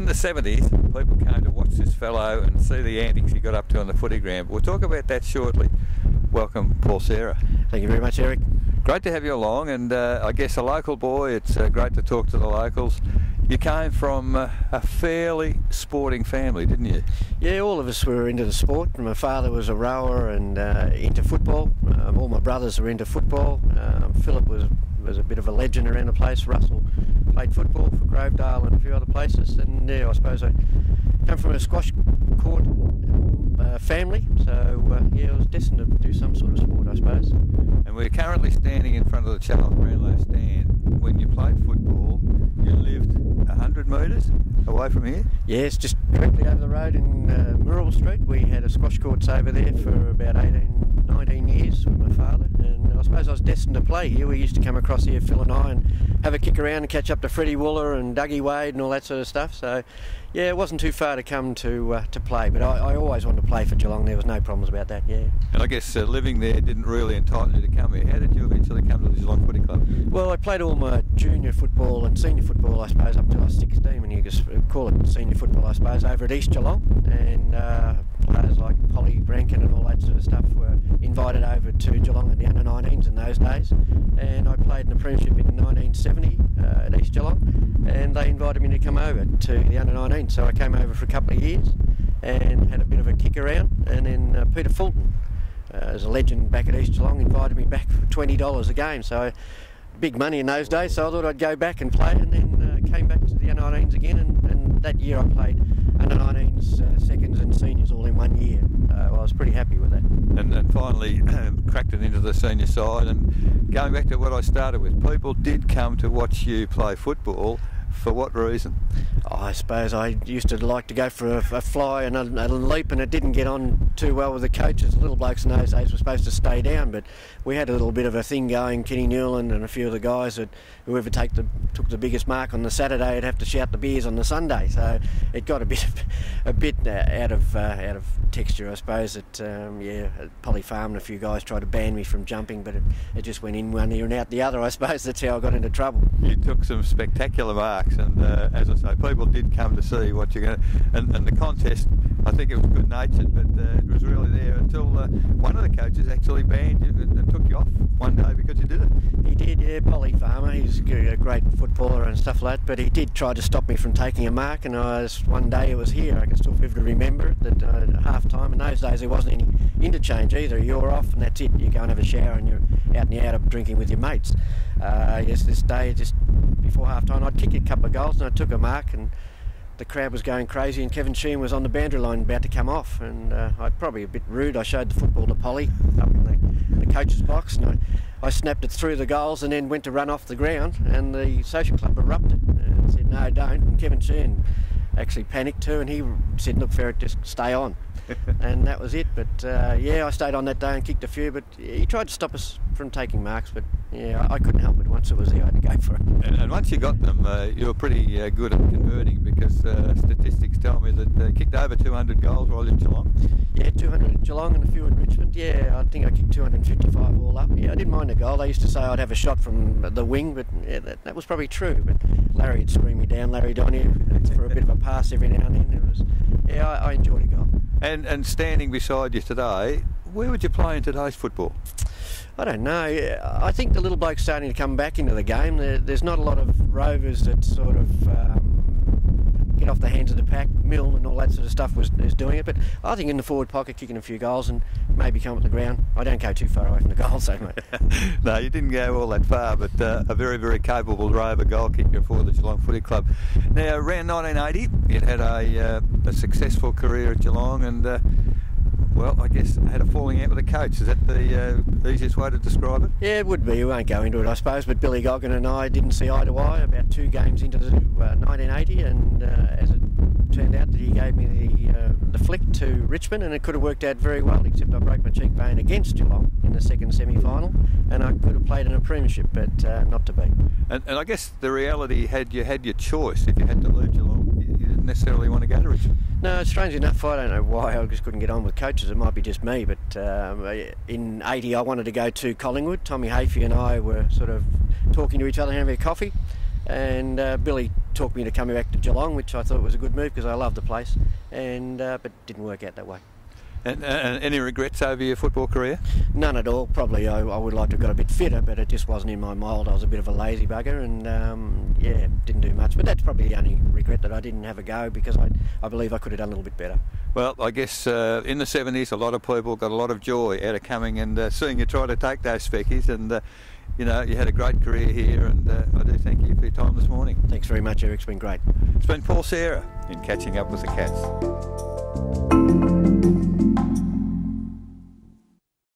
in the 70s, people came to watch this fellow and see the antics he got up to on the footy ground. We'll talk about that shortly. Welcome, Paul Sarah. Thank you very much, Eric. Great to have you along, and I guess a local boy, it's great to talk to the locals. You came from a fairly sporting family, didn't you? Yeah, all of us were into the sport. My father was a rower and into football. All my brothers were into football. Philip was a bit of a legend around the place. Russell played football for Grovedale and a few other places. And yeah, I suppose I come from a squash court family, so yeah, I was destined to do some sort of sport, I suppose. And we're currently standing in front of the Charles Brownlow stand. When you played football, you lived 100 metres away from here? Yes, just directly over the road in Murrell Street. We had a squash courts over there for about 19 years with my father, and I suppose I was destined to play here. We used to come across here, Phil and I, and have a kick around and catch up to Freddie Wooler and Dougie Wade and all that sort of stuff. So yeah, it wasn't too far to come to play, but I always wanted to play for Geelong. There was no problems about that, yeah. And I guess living there didn't really entitle you to come here. How did you eventually come to the Geelong Footy Club? Well, I played all my junior football and senior football, I suppose, up till I was 16, and you could call it senior football, I suppose, over at East Geelong. And players like Polly Rankin and all that sort of stuff were invited over to Geelong at the under-19s in those days. And I played in the premiership in 1970 at East Geelong, and they invited me to come over to the under-19s. So I came over for a couple of years and had a bit of a kick around, and then Peter Fulton, as a legend back at East Geelong, invited me back for $20 a game. So big money in those days, so I thought I'd go back and play, and then came back to the under-19s again, and that year I played under-19s, seconds and seniors all in 1 year. I was pretty happy with that. And then finally cracked it into the senior side. And going back to what I started with, people did come to watch you play football. For what reason? Oh, I suppose I used to like to go for a fly and a leap, and it didn't get on too well with the coaches. The little blokes in those days were supposed to stay down, but we had a little bit of a thing going. Kenny Newland and a few of the guys that whoever took the biggest mark on the Saturday would have to shout the beers on the Sunday. So it got a bit out of texture, I suppose. Yeah, at Polly Farm and a few guys tried to ban me from jumping, but it just went in one ear and out the other. I suppose that's how I got into trouble. You took some spectacular marks. And as I say, people did come to see what you're going to... And the contest, I think it was good-natured, but it was really there until one of the coaches actually banned you and took you off one day because you did it. He did, yeah, Polly Farmer. He's a great footballer and stuff like that, but he did try to stop me from taking a mark, and one day it was here. I can still vividly remember it, that at half-time, in those days there wasn't any interchange either. You're off and that's it. You go and have a shower and you're out and you're out of drinking with your mates. Yes, this day, just before half-time, I'd kick a couple of goals and I took a mark, and the crowd was going crazy, and Kevin Sheehan was on the boundary line about to come off, and I probably a bit rude. I showed the football to Polly up in the coach's box, and I snapped it through the goals and then went to run off the ground, and the social club erupted and said, no, don't. And Kevin Sheehan actually panicked too, and he said, look, Ferrett, just stay on. And that was it. But yeah, I stayed on that day and kicked a few, but he tried to stop us from taking marks, but yeah, I couldn't help it. Once it was there, I had to go for it. And once you got them, you were pretty good at converting, because statistics tell me that kicked over 200 goals while in Geelong. Yeah, 200 at Geelong and a few at Richmond. Yeah, I think I kicked 255 all up. Yeah, I didn't mind a goal. They used to say I'd have a shot from the wing, but yeah, that was probably true. But Larry would scream me down, Larry Donahue, for a bit of a pass every now and then. It was, yeah, I enjoyed a goal. And standing beside you today, where would you play in today's football? I don't know. I think the little bloke's starting to come back into the game. There's not a lot of rovers that sort of get off the hands of the pack. Mill and all that sort of stuff is doing it. But I think in the forward pocket, kicking a few goals and maybe come up the ground. I don't go too far away from the goal, so mate. No, you didn't go all that far, but a very, very capable rover goal kicker for the Geelong Footy Club. Now, around 1980, you had a successful career at Geelong, and well, I guess had a falling out with the coach. Is that the easiest way to describe it? Yeah, it would be. We won't go into it, I suppose, but Billy Goggin and I didn't see eye to eye about 2 games into 1980, and as it turned out, that he gave me the flick to Richmond, and it could have worked out very well, except I broke my cheekbone against Geelong in the second semi-final, and I could have played in a premiership, but not to be. And I guess the reality, had you had your choice, if you had to leave Geelong, you didn't necessarily want to go to Richmond. No, strangely enough, I don't know why, I just couldn't get on with coaches. It might be just me, but in 80 I wanted to go to Collingwood. Tommy Hafey and I were sort of talking to each other, having a coffee, and Billy talked me to coming back to Geelong, which I thought was a good move because I love the place, and but didn't work out that way. And any regrets over your football career? None at all. Probably I would like to have got a bit fitter, but it just wasn't in my mould. I was a bit of a lazy bugger, and yeah, didn't do much. But that's probably the only regret, that I didn't have a go, because I believe I could have done a little bit better. Well, I guess in the 70s, a lot of people got a lot of joy out of coming and seeing you try to take those speckies, and you know, you had a great career here, and I do thank you for your time this morning. Thanks very much, Eric. It's been great. It's been Paul Serra in Catching Up with the Cats.